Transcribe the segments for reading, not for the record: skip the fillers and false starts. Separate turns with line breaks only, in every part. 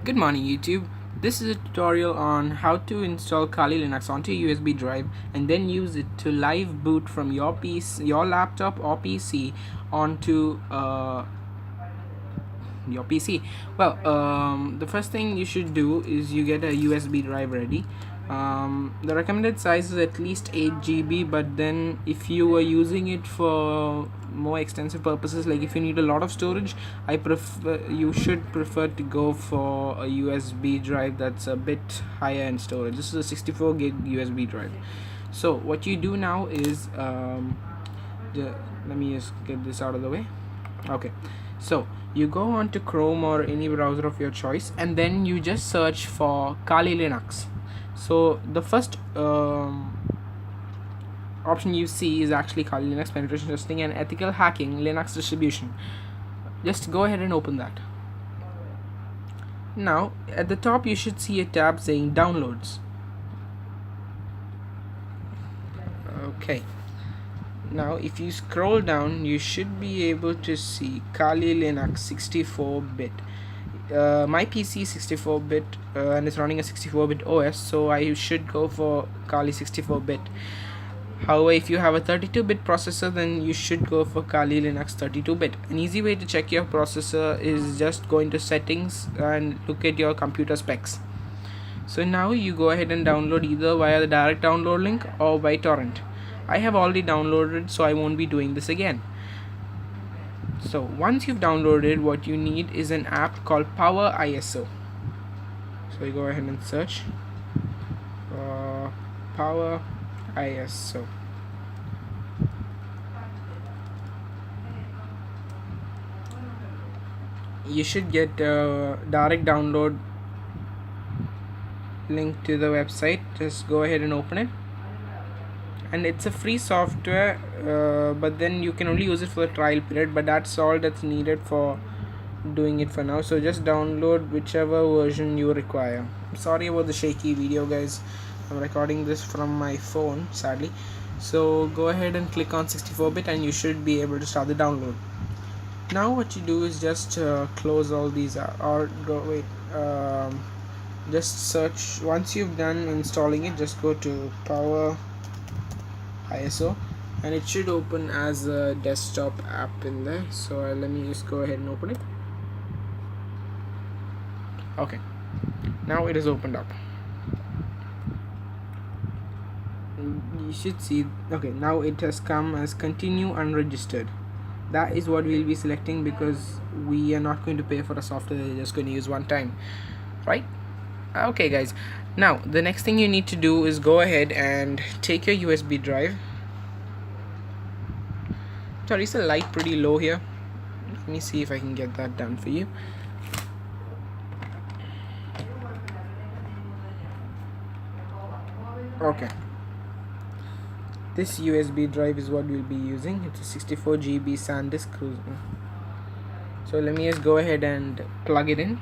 Good morning YouTube. This is a tutorial on how to install Kali Linux onto a USB drive and then use it to live boot from your PC, your laptop or PC onto your PC. Well, the first thing you should do is you get a USB drive ready. The recommended size is at least 8 GB, but then if you are using it for more extensive purposes, like if you need a lot of storage, you should prefer to go for a USB drive that's a bit higher in storage. This is a 64 gig USB drive. So what you do now is let me just get this out of the way. Okay, so you go on to Chrome or any browser of your choice, and then you just search for Kali Linux. So the first option you see is actually Kali Linux penetration testing and ethical hacking Linux distribution. Just go ahead and open that. Now at the top you should see a tab saying downloads. Okay, now if you scroll down you should be able to see Kali Linux 64-bit. My PC is 64-bit and it's running a 64-bit OS, so I should go for Kali 64-bit. However, if you have a 32-bit processor, then you should go for Kali Linux 32-bit. An easy way to check your processor is just go into settings and look at your computer specs. So now you go ahead and download either via the direct download link or by torrent. I have already downloaded, so I won't be doing this again. So once you've downloaded, what you need is an app called Power ISO. So you go ahead and search Power ISO. You should get a direct download link to the website. Just go ahead and open it, and it's a free software, but then you can only use it for the trial period, but that's all that's needed for doing it for now. So just download whichever version you require. Sorry about the shaky video, guys. I'm recording this from my phone, sadly. So go ahead and click on 64-bit and you should be able to start the download. Now what you do is just close all these or just search. Once you've done installing it, just go to Power ISO and it should open as a desktop app in there. So let me just go ahead and open it. Okay, now it is opened up. You should see, okay, now it has come as continue unregistered. That is what we'll be selecting because we are not going to pay for a software that we're just going to use one time, right? Okay guys, now the next thing you need to do is go ahead and take your USB drive. Sorry, is the light pretty low here? Let me see if I can get that done for you. Okay, this USB drive is what we'll be using. It's a 64 GB SanDisk. So let me just go ahead and plug it in.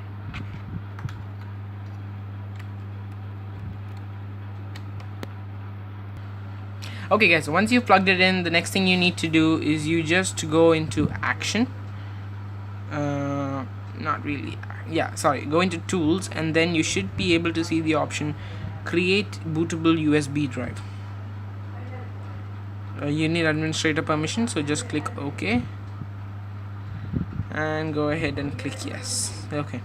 Okay guys, once you've plugged it in, the next thing you need to do is you just go into action. Go into tools, and then you should be able to see the option create bootable USB drive. You need administrator permission, so just click OK and go ahead and click yes. Okay,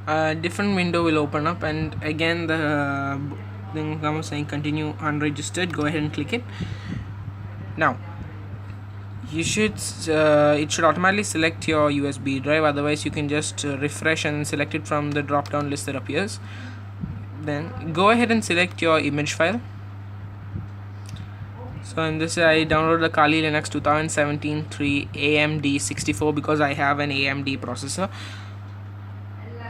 a different window will open up, and again the thing comes saying continue unregistered. Go ahead and click it. Now you should it should automatically select your USB drive, otherwise you can just refresh and select it from the drop down list that appears. Then go ahead and select your image file. So in this I downloaded the Kali Linux 2017-3 AMD 64 because I have an AMD processor.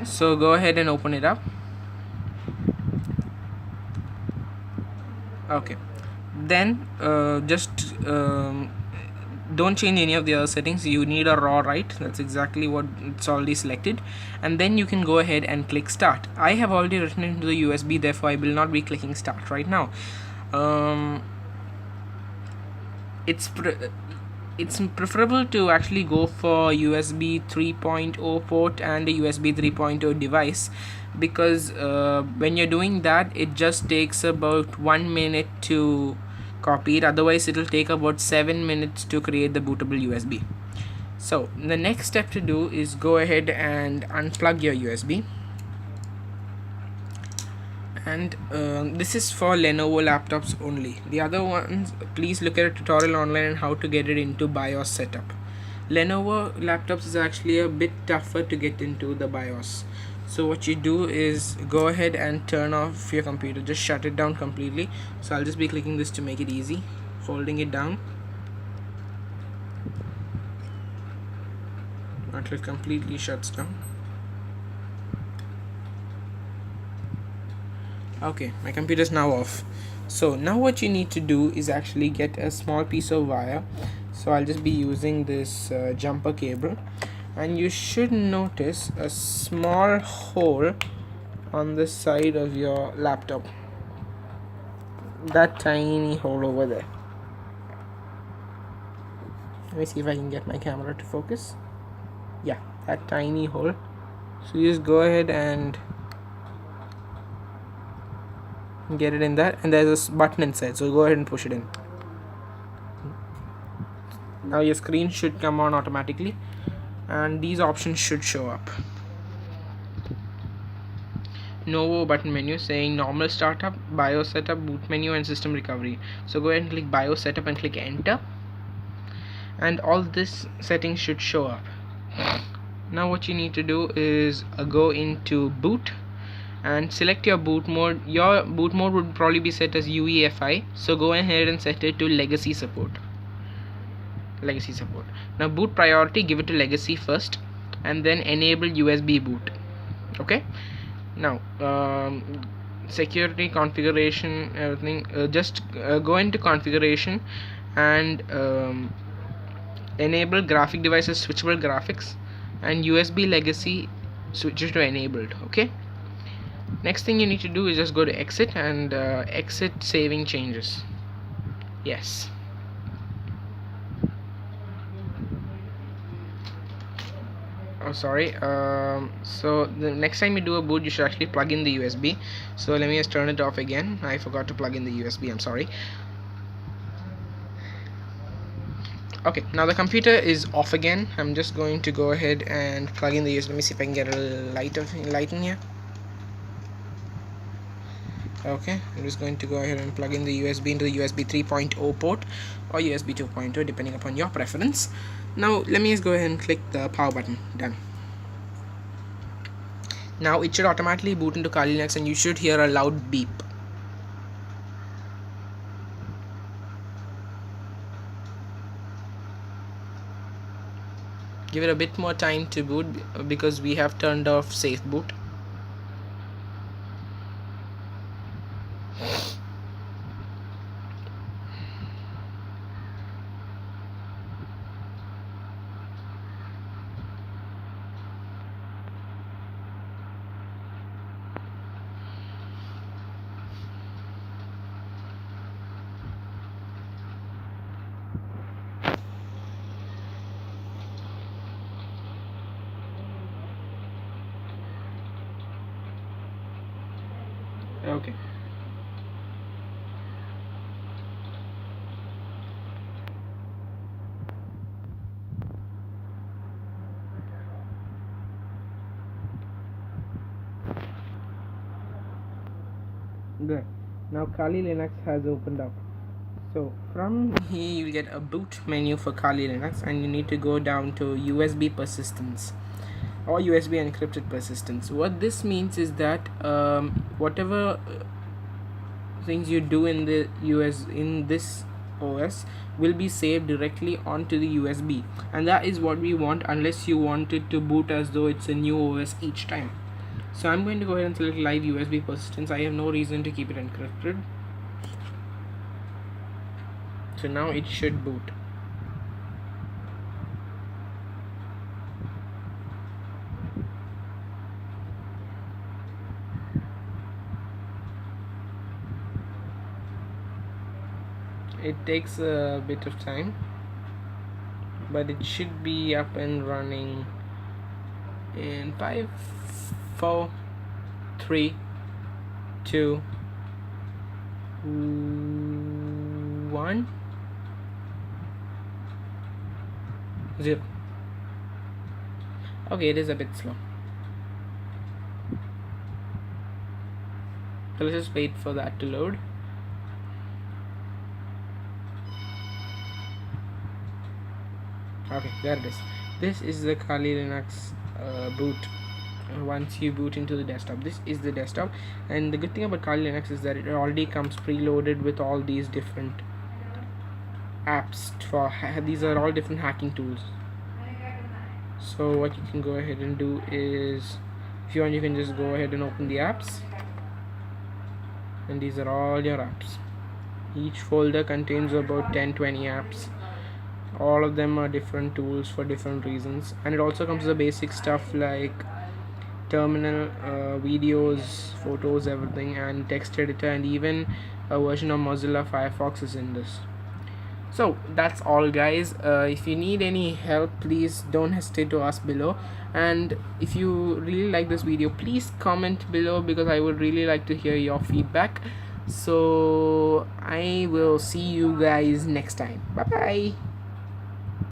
So go ahead and open it up. Okay, then don't change any of the other settings. You need a raw write. That's exactly what it's already selected, and then you can go ahead and click start. I have already written it into the USB, therefore I will not be clicking start right now. it's preferable to actually go for USB 3.0 port and a USB 3.0 device, because when you're doing that, it just takes about 1 minute to copy it. Otherwise it'll take about 7 minutes to create the bootable USB. So the next step to do is go ahead and unplug your USB. And this is for Lenovo laptops only. The other ones, please look at a tutorial online on how to get it into BIOS setup. Lenovo laptops is actually a bit tougher to get into the BIOS. So what you do is go ahead and turn off your computer, just shut it down completely. So I'll just be clicking this to make it easy, holding it down until it completely shuts down. Okay, my computer is now off. So now what you need to do is actually get a small piece of wire. So I'll just be using this jumper cable, and you should notice a small hole on the side of your laptop, that tiny hole over there. Let me see if I can get my camera to focus. Yeah, that tiny hole. So you just go ahead and get it in there, and there's a button inside, so go ahead and push it in. Now your screen should come on automatically, and these options should show up. Novo button menu saying normal startup, BIOS setup, boot menu, and system recovery. So go ahead and click BIOS setup and click enter, and all this settings should show up. Now what you need to do is go into boot and select your boot mode. Your boot mode would probably be set as UEFI, so go ahead and set it to legacy support. Now boot priority, give it to legacy first, and then enable USB boot. Okay, now security configuration, everything, just go into configuration and enable graphic devices switchable graphics, and USB legacy switch it to enabled. Okay, next thing you need to do is just go to exit and exit saving changes. Yes. Oh, sorry. So the next time you do a boot, you should actually plug in the USB. So let me just turn it off again. I forgot to plug in the USB. I'm sorry. Okay, now the computer is off again. I'm just going to go ahead and plug in the USB. Let me see if I can get a light in here. Okay, I'm just going to go ahead and plug in the USB into the USB 3.0 port or USB 2.0, depending upon your preference. Now let me just go ahead and click the power button. Done. Now it should automatically boot into Kali Linux, and you should hear a loud beep. Give it a bit more time to boot because we have turned off safe boot. Okay. Good. Now Kali Linux has opened up. So from here you'll get a boot menu for Kali Linux, and you need to go down to USB persistence or USB encrypted persistence. What this means is that whatever things you do in the this OS will be saved directly onto the USB, and that is what we want, unless you want it to boot as though it's a new OS each time. So I'm going to go ahead and select live USB persistence. I have no reason to keep it encrypted. So now it should boot. It takes a bit of time. but it should be up and running in 5, 4, 3, 2, 1, 0. Okay, it is a bit slow. So let's just wait for that to load. Okay, there it is. This is the Kali Linux boot. Once you boot into the desktop, this is the desktop, and the good thing about Kali Linux is that it already comes preloaded with all these different apps for these are all different hacking tools. So what you can go ahead and do is, if you want, you can just go ahead and open the apps, and these are all your apps. Each folder contains about 10-20 apps. All of them are different tools for different reasons, and it also comes with the basic stuff like terminal, videos, photos, everything, and text editor, and even a version of Mozilla Firefox is in this. So that's all, guys. If you need any help, please don't hesitate to ask below, and if you really like this video, please comment below, because I would really like to hear your feedback. So I will see you guys next time. Bye bye.